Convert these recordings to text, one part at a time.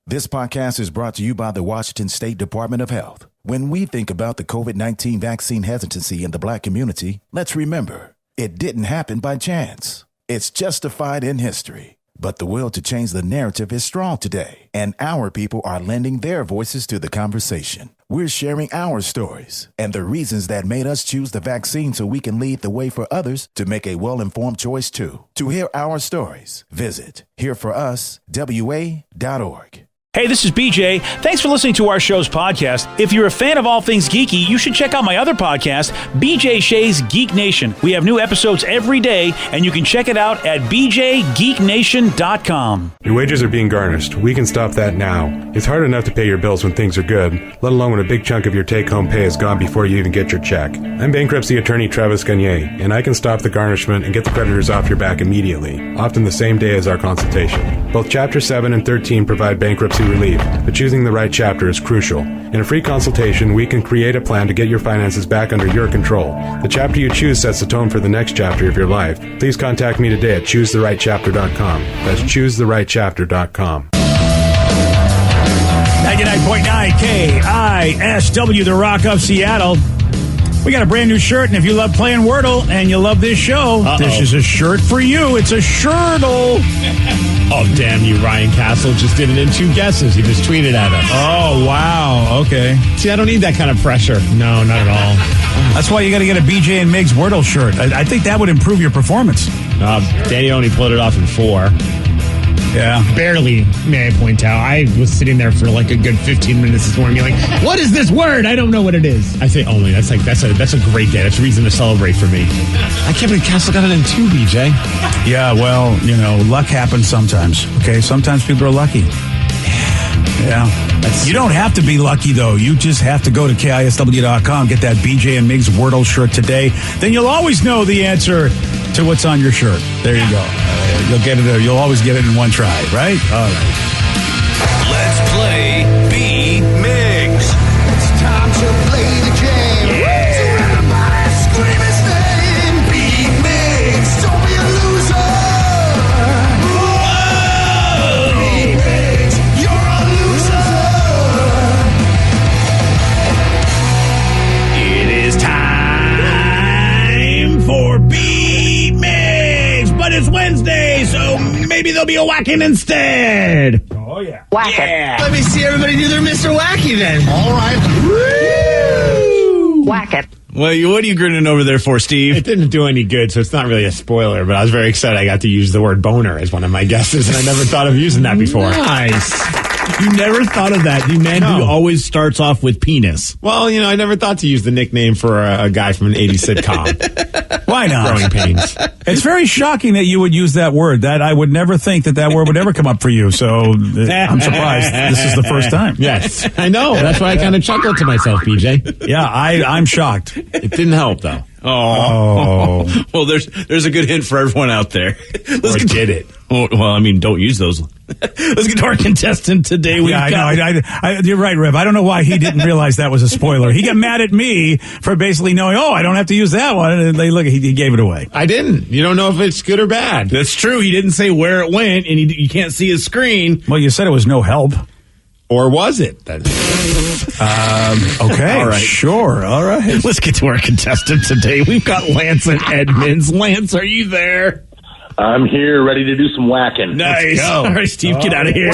This podcast is brought to you by the Washington State Department of Health. When we think about the COVID-19 vaccine hesitancy in the Black community, let's remember, it didn't happen by chance. It's justified in history. But the will to change the narrative is strong today, and our people are lending their voices to the conversation. We're sharing our stories and the reasons that made us choose the vaccine so we can lead the way for others to make a well-informed choice too. To hear our stories, visit hereforuswa.org. Hey, this is BJ. Thanks for listening to our show's podcast. If you're a fan of all things geeky, you should check out my other podcast, BJ Shea's Geek Nation. We have new episodes every day, and you can check it out at bjgeeknation.com. Your wages are being garnished. We can stop that now. It's hard enough to pay your bills when things are good, let alone when a big chunk of your take-home pay is gone before you even get your check. I'm bankruptcy attorney Travis Gagne, and I can stop the garnishment and get the creditors off your back immediately, often the same day as our consultation. Both Chapter 7 and 13 provide bankruptcy relief, but choosing the right chapter is crucial. In a free consultation, we can create a plan to get your finances back under your control. The chapter you choose sets the tone for the next chapter of your life. Please contact me today at choosetherightchapter.com. That's choosetherightchapter.com. 99.9 KISW, the Rock of Seattle. We got a brand new shirt, and if you love playing Wordle and you love this show, This is a shirt for you. It's a shirtle. Oh, damn you, Ryan Castle just did it in 2 guesses. He just tweeted at us. Oh, wow. Okay. See, I don't need that kind of pressure. No, not at all. That's why you got to get a BJ and Migs Wordle shirt. I think that would improve your performance. Danny only pulled it off in 4. Yeah. Barely, may I point out. I was sitting there for like a good 15 minutes this morning being like, what is this word? I don't know what it is. I say only. That's a great day. That's a reason to celebrate for me. I can't believe Castle got it in 2, BJ. Yeah, well, luck happens sometimes. Okay, sometimes people are lucky. Yeah. You don't have to be lucky, though. You just have to go to KISW.com, get that BJ and Migs Wordle shirt today. Then you'll always know the answer to what's on your shirt. There you go. You'll get it. You'll always get it in one try, right? All right. Let's play B-Migs. It's time to play the game. Yeah. So everybody scream his name. B-Migs, don't be a loser. Whoa! B-Migs, you're a loser. It is time for B-Migs, but it's Wednesday, so maybe there'll be a whacking instead. Oh, yeah. Whack it. Yeah. Let me see everybody do their Mr. Wacky then. All right. Woo! Whack it. Well, what are you grinning over there for, Steve? It didn't do any good, so it's not really a spoiler, but I was very excited I got to use the word boner as one of my guesses, and I never thought of using that before. Nice. You never thought of that. The man who always starts off with penis. Well, I never thought to use the nickname for a guy from an 80s sitcom. Why not? Growing pains. It's very shocking that you would use that word. That I would never think that word would ever come up for you. So I'm surprised this is the first time. Yes, I know. That's why I kind of chuckled to myself, BJ. Yeah, I'm shocked. It didn't help, though. Oh. Well, there's a good hint for everyone out there. Did it? Oh, well, I mean, don't use those. Let's get to our contestant today. I you're right, Rev. I don't know why he didn't realize that was a spoiler. He got mad at me for basically knowing, I don't have to use that one. And he gave it away. I didn't. You don't know if it's good or bad. That's true. He didn't say where it went, and you can't see his screen. Well, you said it was no help. Or was it? Okay. All right. Sure. All right. Let's get to our contestant today. We've got Lance and Edmonds. Lance, are you there? I'm here, ready to do some whacking. Nice. All right, Steve, get out of here.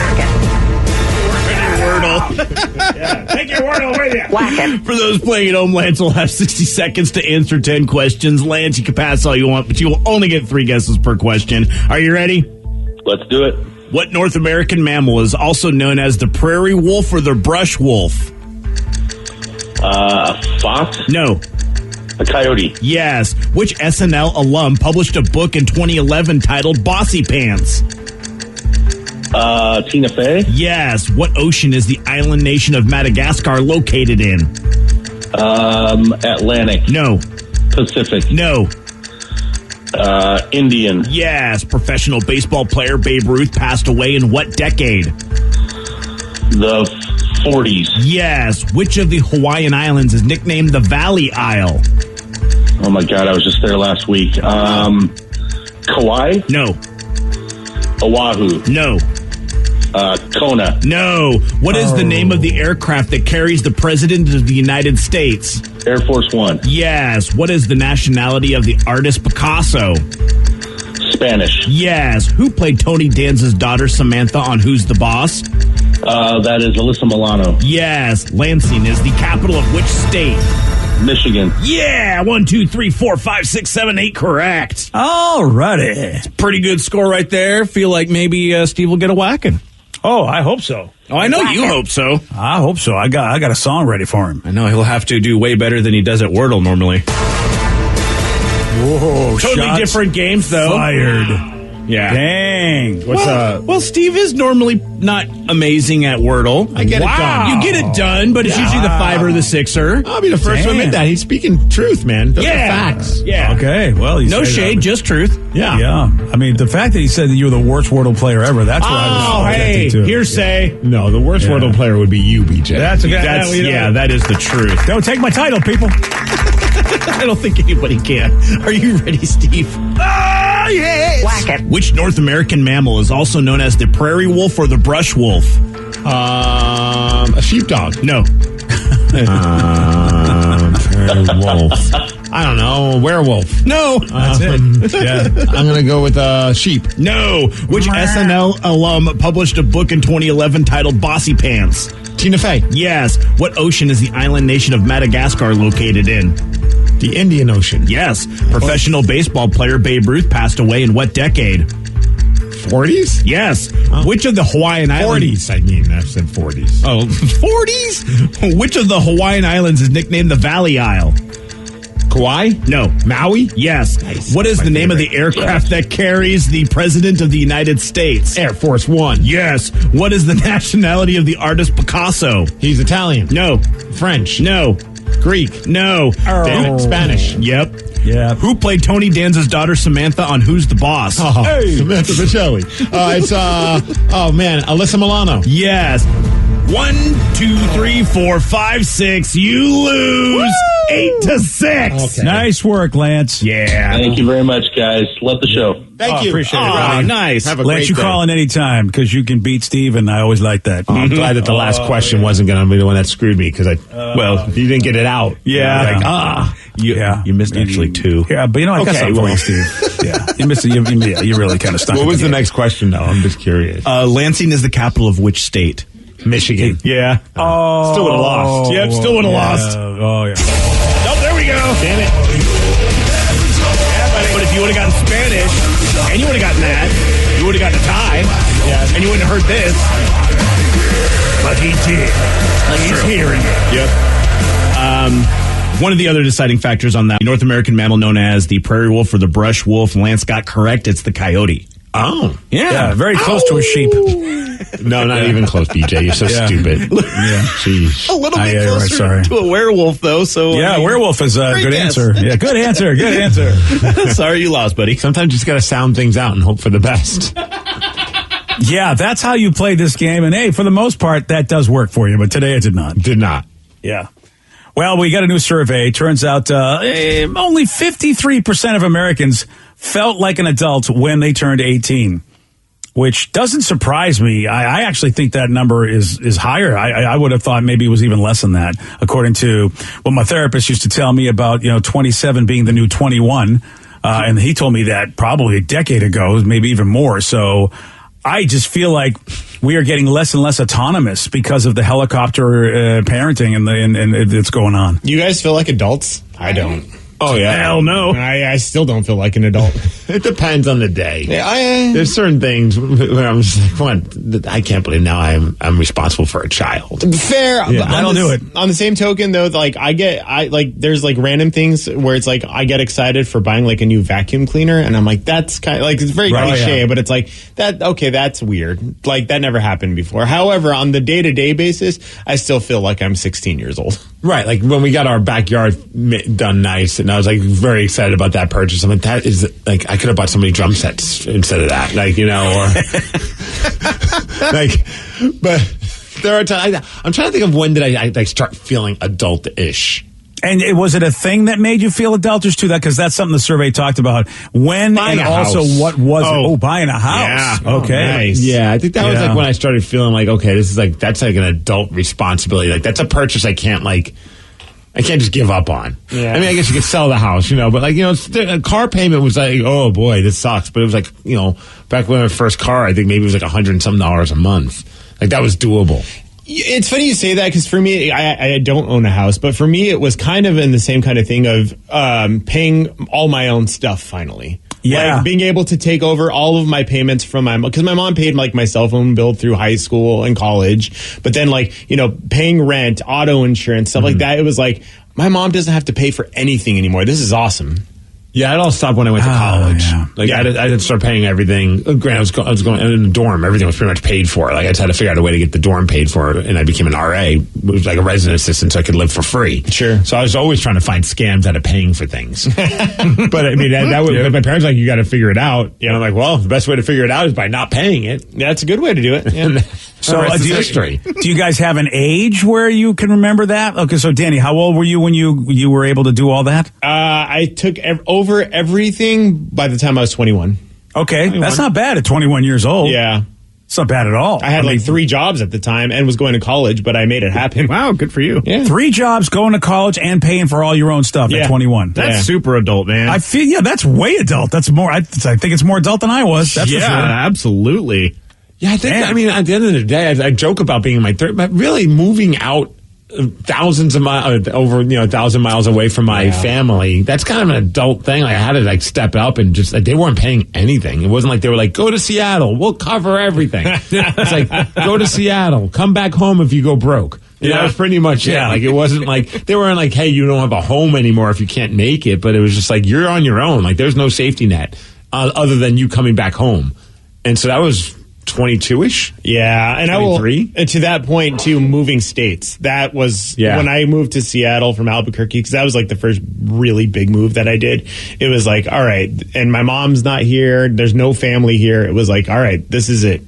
Yeah, take your Wordle with you. Whack it. For those playing at home, Lance will have 60 seconds to answer 10 questions. Lance, you can pass all you want, but you will only get 3 guesses per question. Are you ready? Let's do it. What North American mammal is also known as the prairie wolf or the brush wolf? A fox? No. A coyote? Yes. Which SNL alum published a book in 2011 titled Bossy Pants? Tina Fey? Yes. What ocean is the island nation of Madagascar located in? Atlantic? No. Pacific? No. Indian? Yes. Professional baseball player Babe Ruth passed away in what decade? The 40s. Yes. Which of the Hawaiian islands is nicknamed the Valley Isle? Oh my God, I was just there last week. Kauai? No. Oahu? No. Kona. No. What is the name of the aircraft that carries the President of the United States? Air Force One. Yes. What is the nationality of the artist Picasso? Spanish. Yes. Who played Tony Danza's daughter Samantha on Who's the Boss? That is Alyssa Milano. Yes. Lansing is the capital of which state? Michigan. Yeah. 1, 2, 3, 4, 5, 6, 7, 8. Correct. All righty. Pretty good score right there. Feel like maybe Steve will get a whacking. Oh, I hope so. Oh, I know you hope so. I hope so. I got a song ready for him. I know he'll have to do way better than he does at Wordle normally. Whoa, Totally shots different games, though. fired. Yeah. Dang. Well, Steve is normally not amazing at Wordle. I get it done. You get it done, but it's usually the 5 or the 6er. I'll be the first to admit that. He's speaking truth, man. Those are facts. Yeah. Okay, well, you No say shade, that. just truth. Yeah. I mean, the fact that he said that you were the worst Wordle player ever, that's what I was Oh, hey, objecting to. hearsay. No, the worst Wordle player would be you, BJ. That's okay. That is the truth. Don't take my title, people. I don't think anybody can. Are you ready, Steve? Ah, yes. Whack it. Which North American mammal is also known as the prairie wolf or the brush wolf? A sheepdog. No. Wolf. I don't know. Werewolf. No. That's it. Yeah. I'm going to go with sheep. No. Which SNL alum published a book in 2011 titled Bossy Pants? Tina Fey. Yes. What ocean is the island nation of Madagascar located in? The Indian Ocean. Yes. Professional baseball player Babe Ruth passed away in what decade? 40s? Yes. Which of the Hawaiian Islands? 40s, I mean. I said 40s. Oh, 40s? Which of the Hawaiian Islands is nicknamed the Valley Isle? Kauai? No. Maui? Yes. Nice. What is My the name of favorite. the aircraft that carries the President of the United States? Air Force One. Yes. What is the nationality of the artist Picasso? He's Italian. No. French. No. Greek. No. Damn it. Spanish. Yep. Yeah. Who played Tony Danza's daughter Samantha on Who's the Boss? Oh, Samantha Pacelli. It's, Alyssa Milano. Yes. 1, 2, 3, 4, 5, 6. You lose 8-6. Okay. Nice work, Lance. Yeah. Thank you very much, guys. Love the show. Thank you. Appreciate it, Oh, buddy. nice. Have a Lance, great you day. call in anytime because you can beat Steve, and I always like that. I'm glad that the last question wasn't going to be the one that screwed me because Well, you didn't get it out. yeah. I was like, You missed actually 2. Yeah, but you know, I got Okay, something for well. you, Steve. Yeah, you missed it. You really kind of stuck. What it was the together. next question, though? I'm just curious. Lansing is the capital of which state? Michigan. Yeah. Oh, Still would've lost. Yep, still would've lost. Oh, yeah. Oh, there we go. Damn it. But if you would have gotten Spanish, and you would have gotten that, you would have gotten a tie, and you wouldn't have heard this. But he did. He's hearing it. Yep. One of the other deciding factors on that North American mammal known as the prairie wolf or the brush wolf, Lance got correct. It's the coyote. Oh. Yeah, very close to a sheep. No, not even close, BJ. You're so stupid. Yeah. Jeez. A little bit yeah, right, closer sorry. to a werewolf, though. So Yeah, werewolf is a great good guess. answer. Yeah, good answer. Good answer. Sorry you lost, buddy. Sometimes you just got to sound things out and hope for the best. Yeah, that's how you play this game. And hey, for the most part, that does work for you. But today it did not. Did not. Yeah. Well, we got a new survey. Turns out only 53% of Americans felt like an adult when they turned 18, which doesn't surprise me. I actually think that number is higher. I would have thought maybe it was even less than that, according to what my therapist used to tell me about, 27 being the new 21. And he told me that probably a decade ago, maybe even more. So I just feel like we are getting less and less autonomous because of the helicopter parenting and that's going on. You guys feel like adults? I don't. Oh, yeah. Hell no. I still don't feel like an adult. It depends on the day. Yeah, There's certain things where I'm just like, what? I can't believe now I'm responsible for a child. Fair. Yeah, that'll do it. On the same token, though, like there's like random things where it's like I get excited for buying like a new vacuum cleaner, and I'm like, that's kind of like it's very Right, cliche, yeah. but it's like that. Okay, that's weird. Like that never happened before. However, on the day-to-day basis, I still feel like I'm 16 years old. Right, like when we got our backyard done nice, and I was like very excited about that purchase. I'm like, that is like I could have bought so many drum sets instead of that, like or like. But there are times I'm trying to think of when did I start feeling adult-ish. And was it a thing that made you feel adult or to that? Because that's something the survey talked about. When buying and a also house. what was it? Oh, buying a house. Yeah. Okay. Nice. Yeah, I think that was Yeah. like when I started feeling like, okay, this is like, that's like an adult responsibility. Like, that's a purchase I can't just give up on. Yeah. I mean, I guess you could sell the house, but like, a car payment was like, oh boy, this sucks. But it was like, back when my first car, I think maybe it was like $100 and something a month. Like, that was doable. It's funny you say that because for me, I don't own a house, but for me, it was kind of in the same kind of thing of paying all my own stuff finally. Yeah. Like being able to take over all of my payments from because my mom paid like my cell phone bill through high school and college, but then paying rent, auto insurance, stuff like that. It was like, my mom doesn't have to pay for anything anymore. This is awesome. Yeah, it all stopped when I went to college. Yeah. Like, I didn't start paying everything. Granted, I was going in the dorm. Everything was pretty much paid for. Like, I just had to figure out a way to get the dorm paid for, and I became an RA. It was like a resident assistant, so I could live for free. Sure. So I was always trying to find scams out of paying for things. But I mean, that was, but my parents were like, you got to figure it out. And I'm like, well, the best way to figure it out is by not paying it. That's a good way to do it. Yeah. So do history. Do you guys have an age where you can remember that? Okay, so Danny, how old were you when you were able to do all that? I took over everything by the time I was 21. Okay, 21. That's not bad at 21 years old. Yeah. It's not bad at all. I had like 3 jobs at the time and was going to college, but I made it happen. Wow, good for you. Yeah. 3 jobs, going to college, and paying for all your own stuff at 21. That's super adult, man. I feel, that's way adult. That's more, I think it's more adult than I was. That's for sure. Absolutely. Yeah, I think, I mean, at the end of the day, I joke about being in my third, but really moving out thousands of miles, over, 1,000 miles away from my family, that's kind of an adult thing. Like, I had to step up and just, they weren't paying anything. It wasn't like they were like, go to Seattle, we'll cover everything. It's like, go to Seattle, come back home if you go broke. That was pretty much it. Like, it wasn't like, they weren't like, hey, you don't have a home anymore if you can't make it, but it was just like, you're on your own. Like, there's no safety net other than you coming back home. And so that was 22-ish. Yeah, and 23? I will, to that point too, moving states. That was when I moved to Seattle from Albuquerque, because that was like the first really big move that I did. It was like, all right, and my mom's not here, there's no family here. It was like, all right, this is it.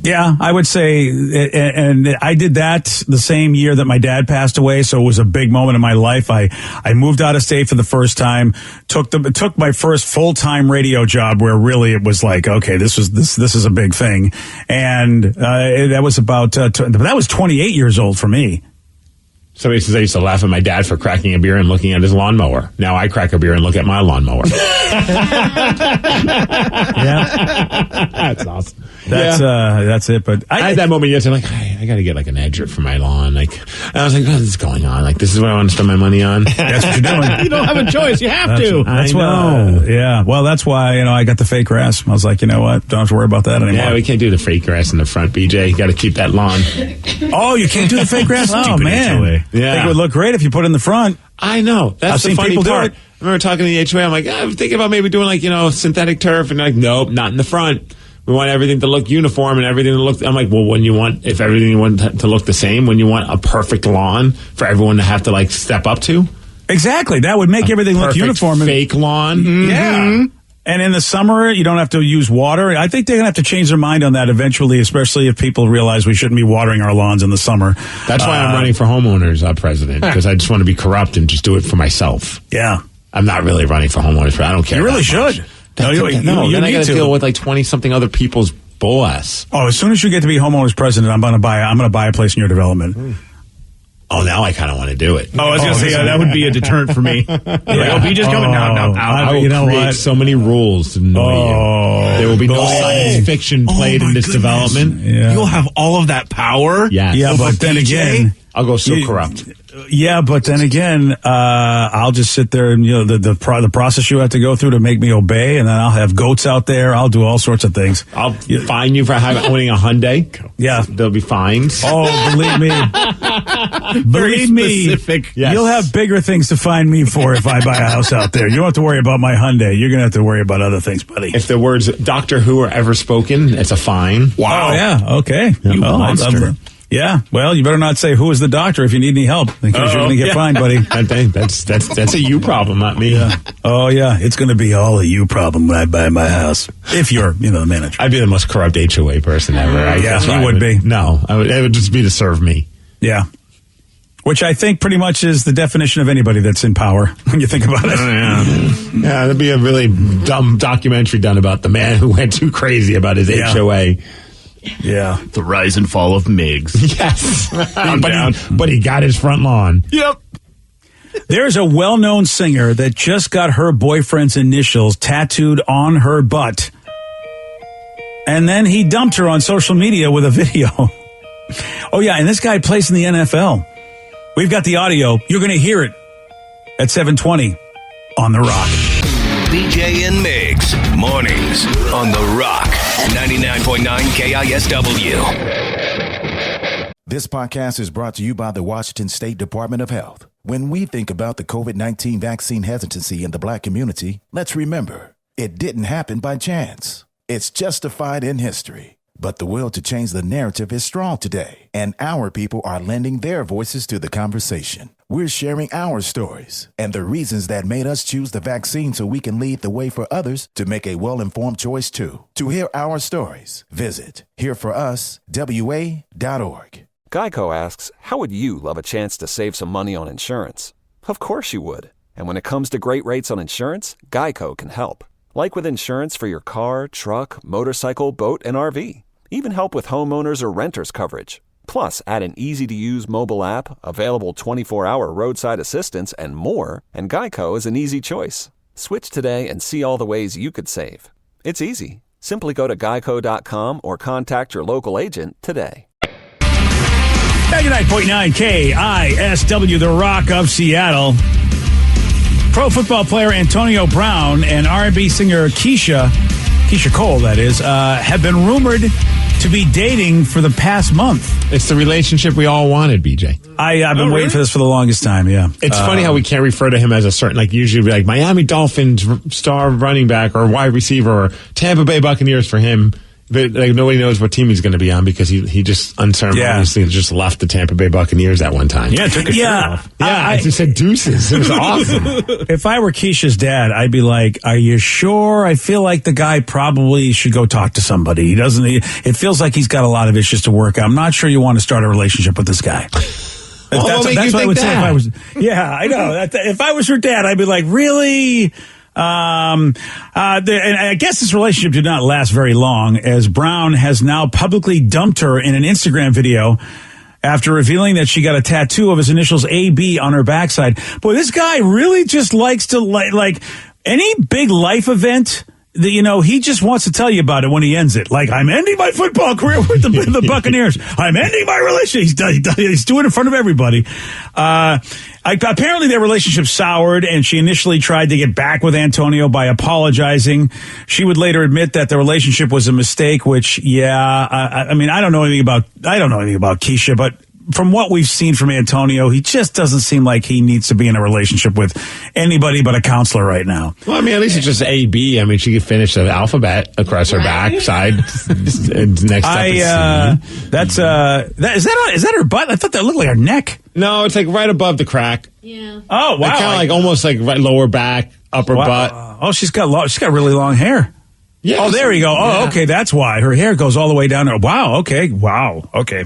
Yeah, I would say, and I did that the same year that my dad passed away, so it was a big moment in my life. I moved out of state for the first time, took my first full-time radio job where really it was like, okay, this is a big thing, and that was about that was 28 years old for me. Somebody says I used to laugh at my dad for cracking a beer and looking at his lawnmower. Now I crack a beer and look at my lawnmower. That's awesome. That's it. But I had that moment yesterday, like, I got to get like an edger for my lawn. Like, and I was like, what is going on? Like, this is what I want to spend my money on. That's what you're doing. You don't have a choice. You have to. That's why. Well, that's why I got the fake grass. I was like, you know what? Don't have to worry about that anymore. Yeah, we can't do the fake grass in the front, BJ. You got to keep that lawn. Oh, you can't do the fake grass? Oh, man. HOA. I think it would look great if you put it in the front. I know. That's I've the seen funny people do part. it. I remember talking to the HOA. I'm like, I'm thinking about maybe doing like, synthetic turf. And they're like, nope, not in the front. We want everything to look uniform and everything to look. I'm like, well, if everything you want to look the same, when you want a perfect lawn for everyone to have to like step up to. Exactly. That would make everything look uniform. Fake lawn. Mm-hmm. Yeah. And in the summer, you don't have to use water. I think they're going to have to change their mind on that eventually, especially if people realize we shouldn't be watering our lawns in the summer. That's why I'm running for homeowners president, because I just want to be corrupt and just do it for myself. Yeah. I'm not really running for homeowners, but I don't care. You really should. No, you then I need got to to deal with like 20-something other people's BS. Oh, as soon as you get to be homeowners president, I'm going to buy a place in your development. Oh, now I kind of want to do it. Oh, I was going to say, that would be a deterrent for me. BJ's coming now. I will create so many rules to annoy you. There will be no science fiction played in this development. Yeah. You'll have all of that power? Yes. Yeah, but then again... I'll go so corrupt. Yeah, but then again, I'll just sit there and the process you have to go through to make me obey, and then I'll have goats out there. I'll do all sorts of things. I'll fine you for owning a Hyundai. Yeah, there'll be fines. Oh, believe me, believe me. Specific. Yes. You'll have bigger things to find me for if I buy a house out there. You don't have to worry about my Hyundai. You're gonna have to worry about other things, buddy. If the words Doctor Who are ever spoken, it's a fine. Wow. Oh, yeah. Okay. You monster. Yeah, well, you better not say who is the doctor if you need any help, because you're going to get fined, buddy. That's a you problem, not me. Yeah. Oh, yeah, it's going to be all a you problem when I buy my house, if you're, the manager. I'd be the most corrupt HOA person ever. You would be. No, it would just be to serve me. Yeah. Which I think pretty much is the definition of anybody that's in power when you think about it. Yeah, there'd be a really dumb documentary done about the man who went too crazy about his HOA. Yeah. The rise and fall of Migs. Yes. but he got his front lawn. Yep. There's a well-known singer that just got her boyfriend's initials tattooed on her butt. And then he dumped her on social media with a video. Oh, yeah, and this guy plays in the NFL. We've got the audio. You're going to hear it at 7:20 on The Rock. BJ and Migs, mornings on The Rock, 99.9 KISW. This podcast is brought to you by the Washington State Department of Health. When we think about the COVID-19 vaccine hesitancy in the Black community, let's remember, it didn't happen by chance. It's justified in history. But the will to change the narrative is strong today, and our people are lending their voices to the conversation. We're sharing our stories and the reasons that made us choose the vaccine so we can lead the way for others to make a well-informed choice too. To hear our stories, visit hereforuswa.org. Geico asks, how would you love a chance to save some money on insurance? Of course you would. And when it comes to great rates on insurance, Geico can help. Like with insurance for your car, truck, motorcycle, boat, and RV. Even help with homeowners or renters coverage. Plus, add an easy-to-use mobile app, available 24-hour roadside assistance, and more, and Geico is an easy choice. Switch today and see all the ways you could save. It's easy. Simply go to geico.com or contact your local agent today. 99.9 KISW, The Rock of Seattle. Pro football player Antonio Brown and R&B singer Keisha Cole, that is, have been rumored to be dating for the past month. It's the relationship we all wanted, BJ. I've been waiting for this for the longest time, yeah. It's funny how we can't refer to him as a certain, like usually like Miami Dolphins star running back or wide receiver or Tampa Bay Buccaneers for him. But like nobody knows what team he's going to be on because he just unceremoniously just left the Tampa Bay Buccaneers at one time. Yeah, took a shirt off. Yeah, I just said deuces. It was awesome. If I were Keisha's dad, I'd be like, "Are you sure? I feel like the guy probably should go talk to somebody. He doesn't. It feels like he's got a lot of issues to work out. I'm not sure you want to start a relationship with this guy." That's what I would say if I was. Yeah, I know. If I was her dad, I'd be like, "Really?" And I guess this relationship did not last very long, as Brown has now publicly dumped her in an Instagram video after revealing that she got a tattoo of his initials AB on her backside. Boy, this guy really just likes to like any big life event. He just wants to tell you about it when he ends it. Like, I'm ending my football career with the Buccaneers. I'm ending my relationship. He's doing it in front of everybody. Apparently their relationship soured, and she initially tried to get back with Antonio by apologizing. She would later admit that the relationship was a mistake, which, I don't know anything about Keisha, but from what we've seen from Antonio, he just doesn't seem like he needs to be in a relationship with anybody but a counselor right now. Well, at least it's just AB. She could finish the alphabet across her backside. Next up is C. Is that her butt? I thought that looked like her neck. No, it's like right above the crack. Yeah. Oh, wow. Kind of like almost like right lower back, upper butt. Oh, she's got really long hair. Yeah. Oh, there you go. Oh, okay. That's why her hair goes all the way down there. Wow. Okay. Wow. Okay.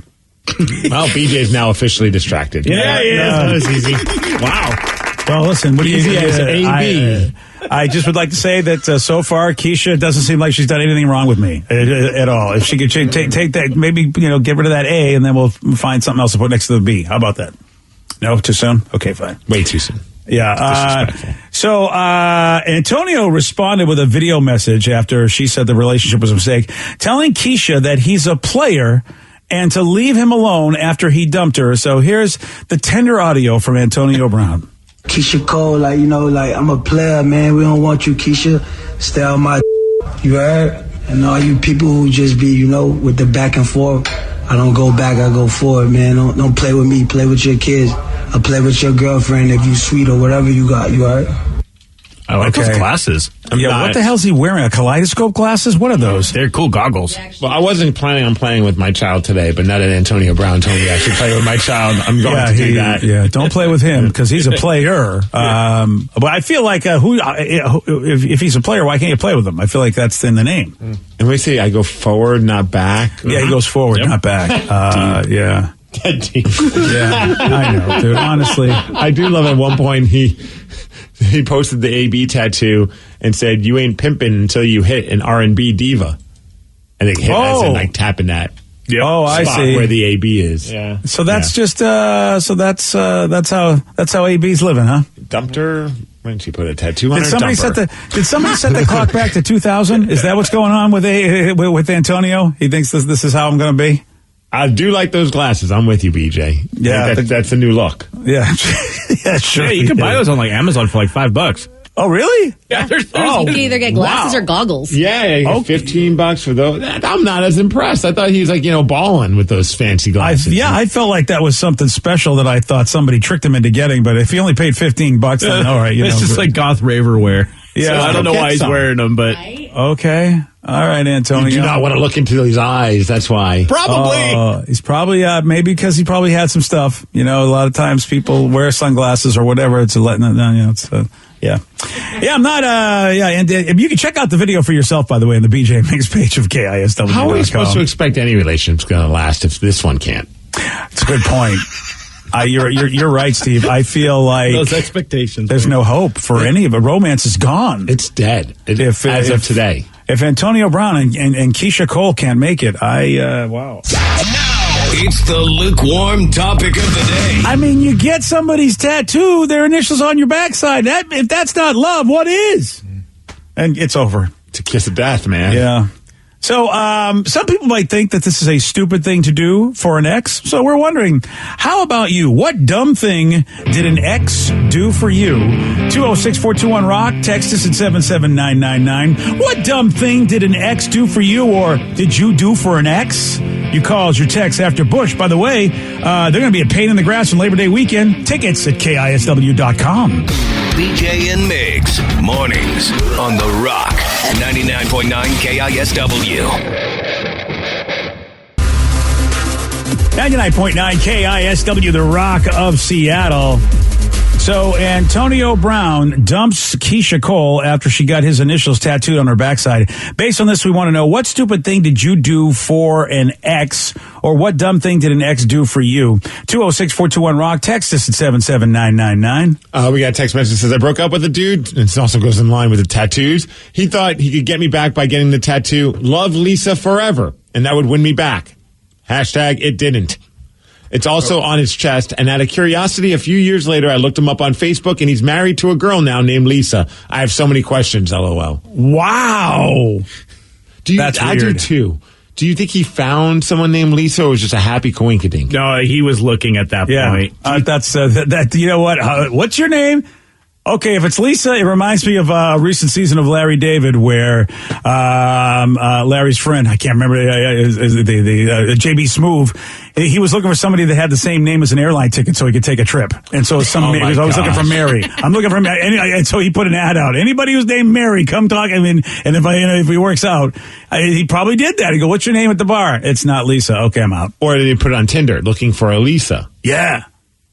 Well, BJ's now officially distracted. Yeah. That was easy. Wow. Well, listen, what do you AB? I just would like to say that so far, Keisha doesn't seem like she's done anything wrong with me at all. If she could take that, maybe get rid of that A, and then we'll find something else to put next to the B. How about that? No, too soon? Okay, fine. Way too soon. Yeah. So Antonio responded with a video message after she said the relationship was a mistake, telling Keisha that he's a player and to leave him alone after he dumped her. So here's the tender audio from Antonio Brown. Keisha Cole, I'm a player, man. We don't want you, Keisha. Stay on my you heard? And all you people who just be, with the back and forth. I don't go back, I go forward, man. Don't play with me, play with your kids. I'll play with your girlfriend if you sweet or whatever you got, you heard? I like those glasses. What the hell's he wearing? A kaleidoscope glasses? What are those? They're cool goggles. Well, I wasn't planning on playing with my child today, but now that Antonio Brown told me I should play with my child, I'm going to do that. Yeah, don't play with him because he's a player. But I feel like if he's a player, why can't you play with him? I feel like that's in the name. And we say I go forward, not back. Yeah, he goes forward, not back. Yeah. Yeah, I know, dude. Honestly, I do love at one point he posted the AB tattoo and said, "You ain't pimping until you hit an R&B diva." And they hit as in like tapping that. Yep. Oh, I see where the AB is. Yeah. So that's just that's how AB's living, huh? Dumped her when she put a tattoo on Did her. Somebody set the clock back to 2000? Is that what's going on with Antonio? He thinks this is how I'm going to be. I do like those glasses. I'm with you, BJ. Yeah, that's a new look. Yeah, yeah, sure. Yeah, you can buy those on like Amazon for like $5. Oh, really? Yeah, there's you can either get glasses or goggles. Yeah, $15 for those. I'm not as impressed. I thought he was like, balling with those fancy glasses. I felt like that was something special that I thought somebody tricked him into getting. But if he only paid $15, then all right. It's just like goth raver wear. Yeah, so I don't know why he's wearing them, but okay. All right, Antonio. You do not want to look into his eyes. That's why. Probably. He's probably, maybe because he probably had some stuff. A lot of times people wear sunglasses or whatever. It's letting it down. Yeah. Yeah, I'm not, and you can check out the video for yourself, by the way, on the BJ and Migs page of KISW. How are you supposed to expect any relationship's going to last if this one can't? It's a good point. You're right, Steve. I feel like those expectations. There's no hope for any of it. Romance is gone. It's dead. As of today. If Antonio Brown and Keisha Cole can't make it, wow. It's the lukewarm topic of the day. I mean, you get somebody's tattoo, their initials on your backside. If that's not love, what is? And it's over. It's a kiss of death, man. Yeah. So some people might think that this is a stupid thing to do for an ex. So we're wondering, how about you? What dumb thing did an ex do for you? 206-421-ROCK. Text us at 77999. What dumb thing did an ex do for you, or did you do for an ex? You call as your text after Bush. By the way, they're going to be a pain in the grass on Labor Day weekend. Tickets at KISW.com. BJ and Migs, mornings on The Rock, 99.9 KISW. 99.9 KISW, The Rock of Seattle. So Antonio Brown dumps Keisha Cole after she got his initials tattooed on her backside. Based on this, we want to know, what stupid thing did you do for an ex, or what dumb thing did an ex do for you? 206-421-ROCK. Text us at 77999. We got a text message that says, I broke up with a dude. And it also goes in line with the tattoos. He thought he could get me back by getting the tattoo, Love Lisa Forever, and that would win me back. Hashtag it didn't. It's also on his chest, and out of curiosity, a few years later, I looked him up on Facebook, and he's married to a girl now named Lisa. I have so many questions, LOL. Wow. That's weird. I do, too. Do you think he found someone named Lisa, or was it just a happy coinkydink? No, he was looking at that point. You know what? What's your name? Okay, if it's Lisa, it reminds me of a recent season of Larry David where Larry's friend, I can't remember, the JB Smoove, he was looking for somebody that had the same name as an airline ticket so he could take a trip. And so he was always looking for Mary. I'm looking for Mary. And so he put an ad out. Anybody who's named Mary, come talk. I mean, and if he works out, he probably did that. He go, what's your name at the bar? It's not Lisa. Okay, I'm out. Or did he put it on Tinder, looking for a Lisa? Yeah.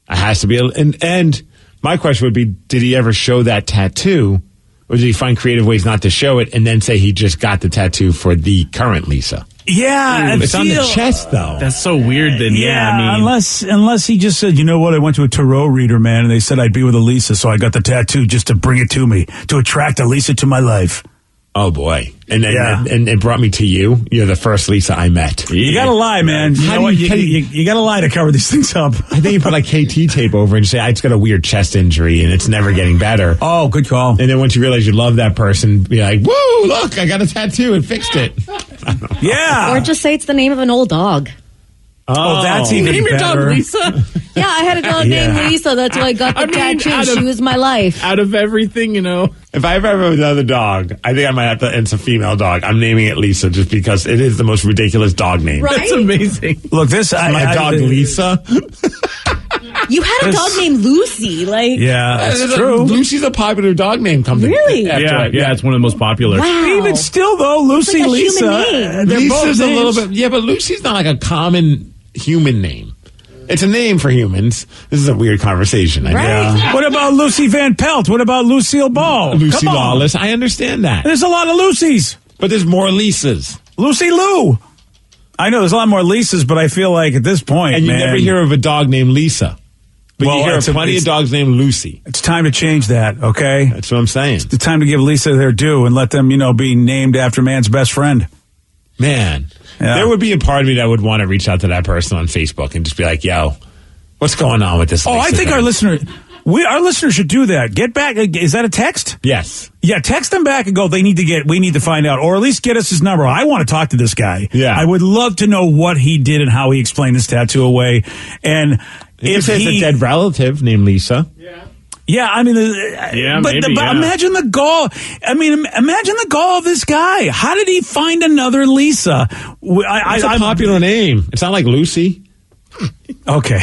It has to be. And my question would be, did he ever show that tattoo, or did he find creative ways not to show it and then say he just got the tattoo for the current Lisa? Yeah. It's on the chest, though. That's so weird then. Yeah, I mean. Unless he just said, you know what, I went to a tarot reader, man, and they said I'd be with a Lisa, so I got the tattoo just to bring it to me, to attract a Lisa to my life. Oh, boy. And it brought me to you. You're the first Lisa I met. You gotta lie, man. You gotta lie to cover these things up. I think you put like KT tape over and say, I just got a weird chest injury and it's never getting better. Oh, good call. And then once you realize you love that person, be like, woo, look, I got a tattoo and fixed it. Yeah. Or just say it's the name of an old dog. Oh, that's even name better. Your dog Lisa? Yeah, I had a dog named Lisa. That's why I got the tattoo. She was my life. Out of everything, you know. If I ever have another dog, I think I might have to, and it's a female dog, I'm naming it Lisa just because it is the most ridiculous dog name. Right? That's amazing. Look, my dog Lisa. You had a dog named Lucy, like. Yeah, that's true. Lucy's a popular dog name. Really? Yeah, it's one of the most popular. Wow. Even still, though, Lucy, like a Lisa, human they're Lisa's both a little names. bit. Yeah, but Lucy's not like a common human name. It's a name for humans. This is a weird conversation. I know. Right. What about Lucy Van Pelt? What about Lucille Ball? Lucy Come on. Lawless. I understand that. There's a lot of Lucys. But there's more Lisas. Lucy Lou. I know there's a lot more Lisas, but I feel like at this point, And you never hear of a dog named Lisa. But Well, you hear of it's a- plenty of dogs named Lucy. It's time to change that, okay? That's what I'm saying. It's time to give Lisa their due and let them, be named after man's best friend. Man, Yeah. there would be a part of me that would want to reach out to that person on Facebook and just be like, yo, what's going on with this? Oh, I Lisa think thing? our listeners should do that. Get back. Is that a text? Yes. Yeah, text them back and go, we need to find out, or at least get us his number. I want to talk to this guy. Yeah. I would love to know what he did and how he explained his tattoo away. And If it's a dead relative named Lisa. Yeah, I mean, but imagine the gall. I mean, imagine the gall of this guy. How did he find another Lisa? It's a popular name. It's not like Lucy. Okay.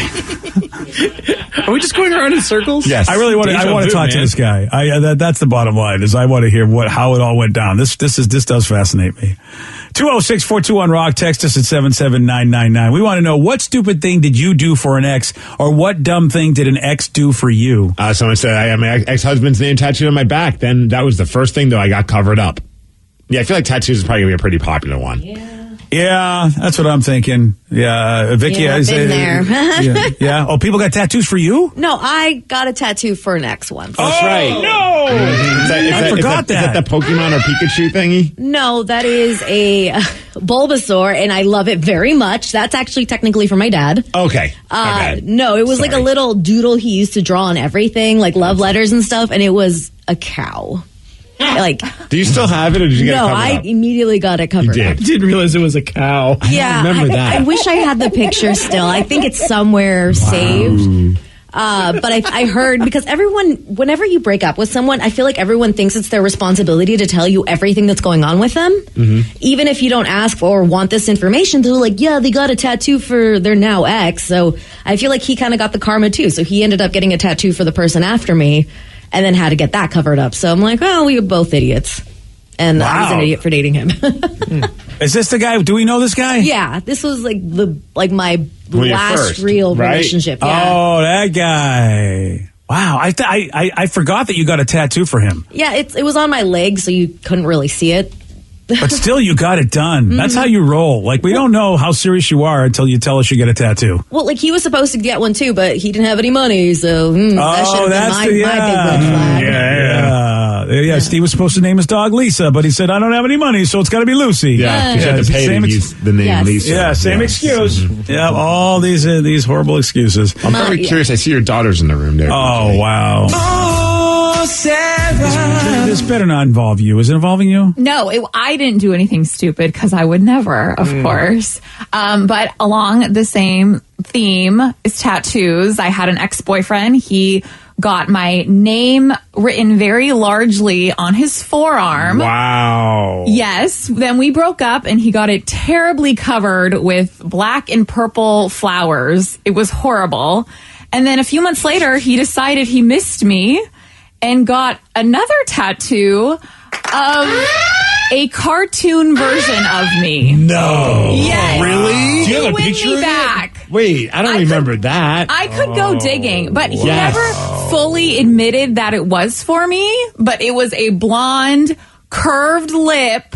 Are we just going around in circles? Yes. I really want to. I want to talk to this guy. That's the bottom line. Is I want to hear how it all went down. This does fascinate me. 206-421-ROCK. Text us at 77999. We want to know, what stupid thing did you do for an ex, or what dumb thing did an ex do for you? Someone said I had my ex-husband's name tattooed on my back. Then that was the first thing, though. I got covered up. Yeah, I feel like tattoos is probably going to be a pretty popular one. Yeah, that's what I'm thinking. Yeah, Vicky, Yeah, I've been there. yeah. Oh, people got tattoos for you? No, I got a tattoo for an ex once. That's right. No! I forgot that. Is that the Pokemon or Pikachu thingy? No, that is a Bulbasaur, and I love it very much. That's actually technically for my dad. Okay. My bad. No, it was like a Sorry. little doodle he used to draw on everything, like love letters and stuff, and it was a cow. Like, Do you still have it, or did you get it no, covered I up? immediately got it covered You up. did. Didn't realize it was a cow. Yeah, remember that. I wish I had the picture still. I think it's somewhere saved. But I heard, because whenever you break up with someone, I feel like everyone thinks it's their responsibility to tell you everything that's going on with them. Mm-hmm. Even if you don't ask for or want this information, they're like, yeah, they got a tattoo for their now ex. So I feel like he kind of got the karma too. So he ended up getting a tattoo for the person after me, and then had to get that covered up. So I'm like, well, we were both idiots. And I was an idiot for dating him. Is this the guy? Do we know this guy? Yeah, this was like my Well, your last first, real right? relationship. Yeah. Oh, that guy. Wow, I forgot that you got a tattoo for him. Yeah, it was on my leg, so you couldn't really see it. But still, you got it done. That's how you roll. Like, we don't know how serious you are until you tell us you get a tattoo. Well, like, he was supposed to get one too, but he didn't have any money, so that should have that's been my big red flag. Yeah. Steve was supposed to name his dog Lisa, but he said, I don't have any money, so it's got to be Lucy. Yeah, because you have to pay to use the name Yes. Lisa. Yeah, same excuse. Yeah, all these horrible excuses. I'm very curious. I see your daughter's in the room there. Oh, wow. Oh, Sarah. This better not involve you. Is it involving you? No, I didn't do anything stupid because I would never, of course. But along the same theme is tattoos. I had an ex-boyfriend. He got my name written very largely on his forearm. Wow. Yes. Then we broke up and he got it terribly covered with black and purple flowers. It was horrible. And then a few months later, he decided he missed me and got another tattoo of a cartoon version of me. No. Yes. Really? Do you have a picture of it? back. Wait, I don't remember that. I could go digging, but he Yes. never fully admitted that it was for me, but it was a blonde, curved lip,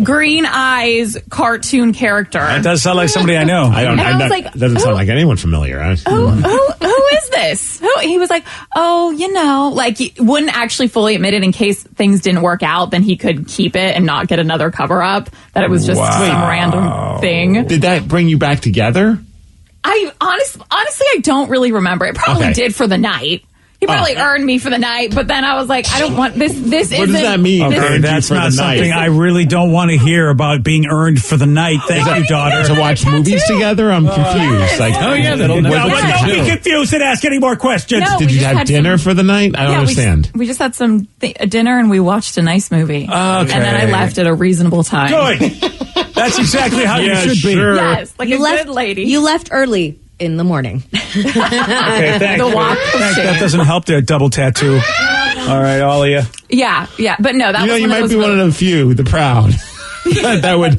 green eyes cartoon character. That does sound like somebody I know. And I was like, doesn't sound like anyone familiar. Who is this? He was like, like he wouldn't actually fully admit it in case things didn't work out. Then he could keep it and not get another cover up. That it was just some random thing. Did that bring you back together? I honestly, I don't really remember. It probably did for the night. He probably earned me for the night, but then I was like, I don't want this. This What does that mean? Okay, that's not something I really don't want to hear about being earned for the night. Thank you, daughter. To watch movies together? I'm confused. Like, Don't be confused and ask any more questions. No, Did you have dinner for the night? I don't understand. We just had some dinner and we watched a nice movie. Okay. And then I left at a reasonable time. Good. That's exactly how you should be. Yes, like You a left, good lady. You left early in the morning. Okay, thanks. The walk of Thanks. shame. That doesn't help there, double tattoo. All right, all of you. Yeah, but no, that was You might be one of the few, the proud, that would.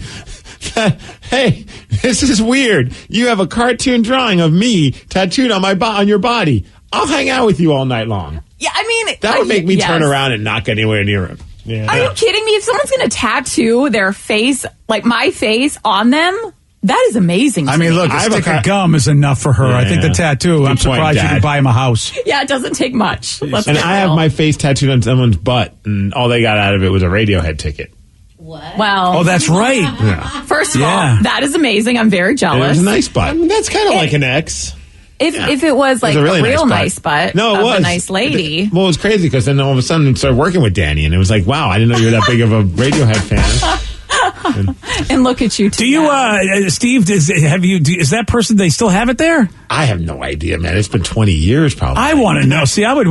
Hey, this is weird. You have a cartoon drawing of me tattooed on on your body. I'll hang out with you all night long. Yeah, I mean, That would make me yes. turn around and not get anywhere near him. Are you kidding me? If someone's going to tattoo their face, like my face, on them, That is amazing. I mean, look, a stick of gum is enough for her. Yeah, I think the tattoo, I'm surprised you could buy him a house. Yeah, it doesn't take much. And I have my face tattooed on someone's butt, and all they got out of it was a Radiohead ticket. Well, Oh, that's right. Yeah. first of Yeah. all, that is amazing. I'm very And it jealous. was a nice butt. I mean, that's kind of like an X. If it was like It was a really a real nice nice butt No, it of was. a nice lady. Well, it was crazy because then all of a sudden I started working with Danny, and it was like, wow, I didn't know you were that big of a Radiohead fan. And look at you two. Do you, Steve, is that person, they still have it there? I have no idea, man. It's been 20 years probably. I want to know. See, I want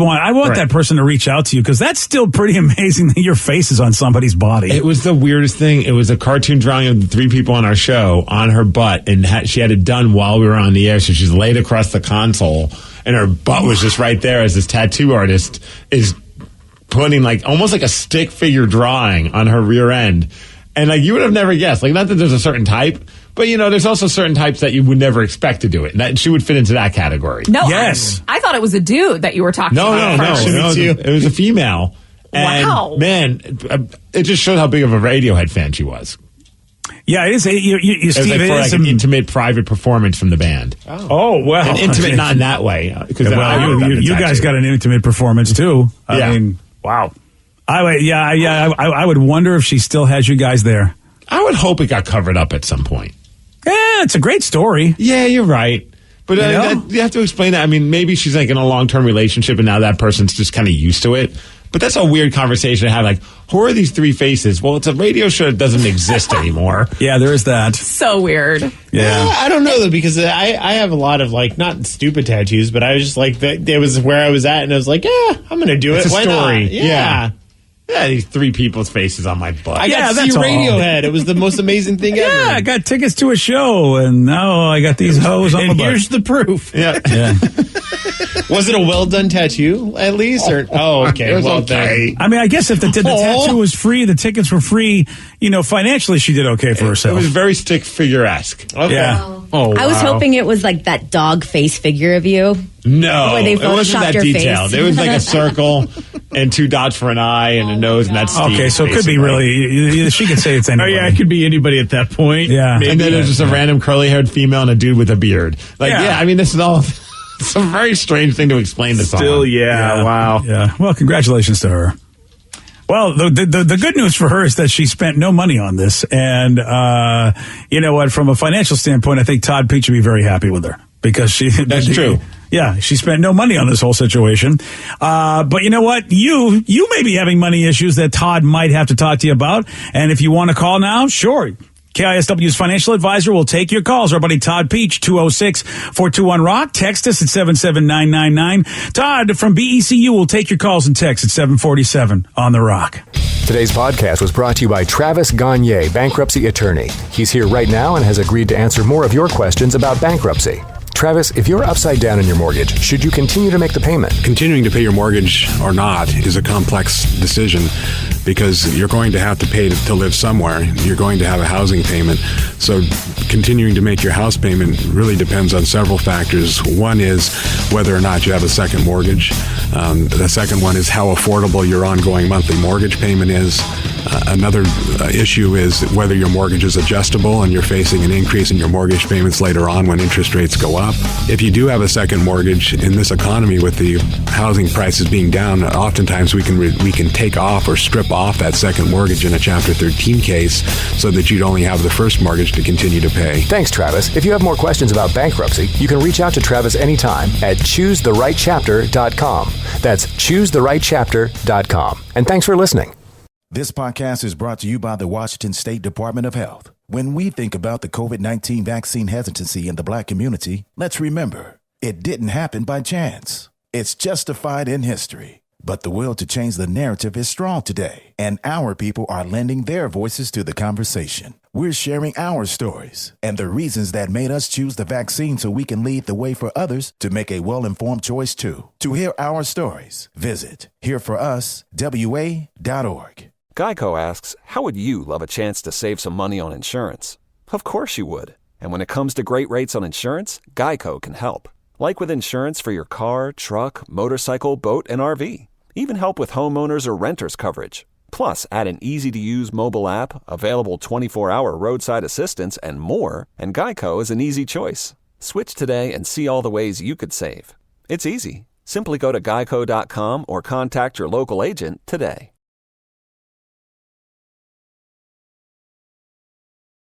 Right. that person to reach out to you because that's still pretty amazing that your face is on somebody's body. It was the weirdest thing. It was a cartoon drawing of the three people on our show on her butt, and she had it done while we were on the air. So she's laid across the console, and her butt was just right there as this tattoo artist is putting like almost like a stick figure drawing on her rear end. And like you would have never guessed. Like not that there's a certain type, but there's also certain types that you would never expect to do it. And she would fit into that category. No, Yes. I thought it was a dude that you were talking No, about. no. It was a female. And Wow. man, it just showed how big of a Radiohead fan she was. Yeah, it is. You, It was Steve, like it for is like an intimate, private performance from the band. Oh, well. And intimate, not in that way. Because you guys got an intimate performance too. Yeah. I mean, wow. I would wonder if she still has you guys there. I would hope it got covered up at some point. Yeah, it's a great story. Yeah, you're right. But you have to explain that. I mean, maybe she's like in a long-term relationship and now that person's just kind of used to it. But that's a weird conversation to have. Like, who are these three faces? Well, it's a radio show that doesn't exist anymore. Yeah, there is that. So weird. Yeah. I don't know though, because I have a lot of like not stupid tattoos, but I was just like it was where I was at, and I was like, yeah, I'm gonna do it. It's a Why story. not? Yeah. Yeah, these three people's faces on my butt. I got to see Radiohead. It was the most amazing thing ever. Yeah, I got tickets to a show, and now I got these hoes on And my butt. here's the proof. Yeah. Yeah. Was it a well done tattoo at least? Or okay, It was well okay. done. I mean, I guess if the tattoo was free, the tickets were free, financially she did okay for It herself. was very stick figure-esque. Okay. Yeah. Oh, I was wow. hoping it was like that dog face figure of you. No, Where they it wasn't photoshopped that your detailed. face. It was like a circle and two dots for an eye and a nose, and that's Steve, Okay, so it could be basically. really, she could say it's anybody. Oh yeah, it could be anybody at that point. Yeah. Maybe. And then there's just a random curly-haired female and a dude with a beard. Like, Yeah. I mean, this is all it's a very strange thing to explain to someone. wow. Yeah. Well, congratulations to her. Well, the good news for her is that she spent no money on this. And, you know what? From a financial standpoint, I think Todd Peach would be very happy with her because That's true. Yeah, she spent no money on this whole situation. But you know what? You may be having money issues that Todd might have to talk to you about. And if you want to call now, sure. KISW's financial advisor will take your calls. Our buddy Todd Peach, 206-421-ROCK. Text us at 77999. Todd from BECU will take your calls and text at 747 on the Rock. Today's podcast was brought to you by Travis Gagne, bankruptcy attorney. He's here right now and has agreed to answer more of your questions about bankruptcy. Travis, if you're upside down in your mortgage, should you continue to make the payment? Continuing to pay your mortgage or not is a complex decision because you're going to have to pay to live somewhere. You're going to have a housing payment. So continuing to make your house payment really depends on several factors. One is whether or not you have a second mortgage. The second one is how affordable your ongoing monthly mortgage payment is. Another issue is whether your mortgage is adjustable and you're facing an increase in your mortgage payments later on when interest rates go up. If you do have a second mortgage in this economy with the housing prices being down, oftentimes we can take off or strip off that second mortgage in a Chapter 13 case so that you'd only have the first mortgage to continue to pay. Thanks, Travis. If you have more questions about bankruptcy, you can reach out to Travis anytime at ChooseTheRightChapter.com. That's ChooseTheRightChapter.com. And thanks for listening. This podcast is brought to you by the Washington State Department of Health. When we think about the COVID-19 vaccine hesitancy in the Black community, let's remember, it didn't happen by chance. It's justified in history. But the will to change the narrative is strong today, and our people are lending their voices to the conversation. We're sharing our stories and the reasons that made us choose the vaccine so we can lead the way for others to make a well-informed choice too. To hear our stories, visit hereforuswa.org. Geico asks, how would you love a chance to save some money on insurance? Of course you would. And when it comes to great rates on insurance, Geico can help. Like with insurance for your car, truck, motorcycle, boat, and RV. Even help with homeowners or renters coverage. Plus, add an easy-to-use mobile app, available 24-hour roadside assistance, and more, and Geico is an easy choice. Switch today and see all the ways you could save. It's easy. Simply go to geico.com or contact your local agent today.